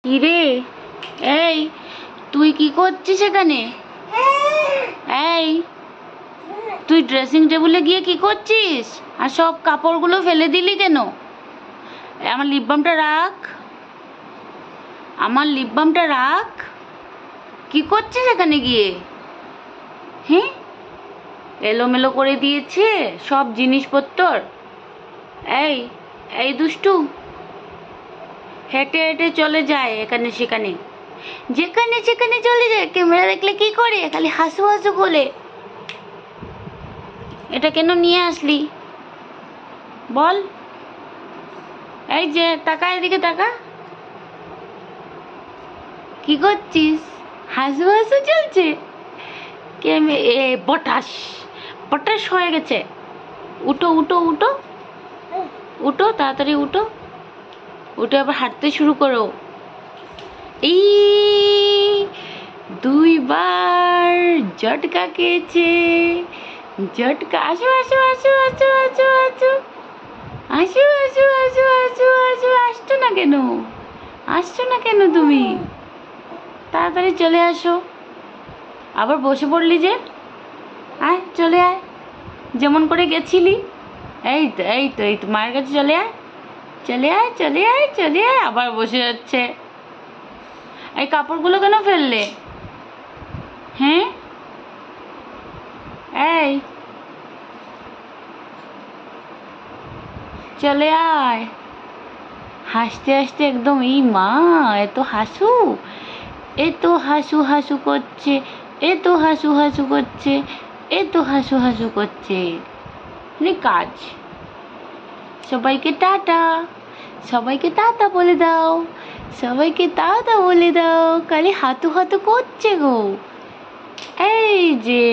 কিরে, এই তুই কি করছিস এখানে? এই তুই ড্রেসিং টেবিলে গিয়ে কি করছিস? আর সব কাপড়গুলো ফেলে দিলি কেন? আমার লিপ বামটা রাখ, আমার লিপ বামটা রাখ। কি করছিস এখানে গিয়ে? হ্যাঁ, এলোমেলো করে দিয়েছে সব জিনিসপত্র। এই এই দুষ্টু, হেঁটে হেঁটে চলে যায় এখানে সেখানে, যেখানে সেখানে চলে যায়। ক্যামেরা দেখলে কি করে? খালি হাসু হাসু বলে। এটা কেন নিয়ে আসলি বল? এই যে তাকা, এদিকে তাকা। কি করছিস? হাসু হাসু চলছে। পটাশ পটাশ হয়ে গেছে। উঠো উঠো উঠো উঠো, তাড়াতাড়ি উঠো। উঠে আবার হাঁটতে শুরু করো। এই 2 বার ঝটকা খেয়েছে, ঝটকা। আসো আসো আসো আসো আসো আসো আসো আসো আসো আসো আসো। আসছো না কেন? আসছো না কেন তুমি? তাড়াতাড়ি চলে আসো। আবার বসে পড়লি যে? আয়, চলে আয়, যেমন করে গেছিলি। এই তো এই তো এই তো মায়ের কাছে চলে আয়, চলে আয় চলে আয় চলে আয়। আবার বসে যাচ্ছে। এই কাপড়গুলো কেন ফেললে? হ্যাঁ, এই চলে আয়। হাসতে হাসতে একদম, এই মা এত হাসু, এত হাসু হাসু করছে, এত হাসু হাসু করছে, এত হাসু হাসু করছে। কাজ। সবাইকে টাটা, সবাইকে টাটা বলে দাও, সবাইকে টাটা বলে দাও। খালি হাতু হাতু করছে গো। এই যে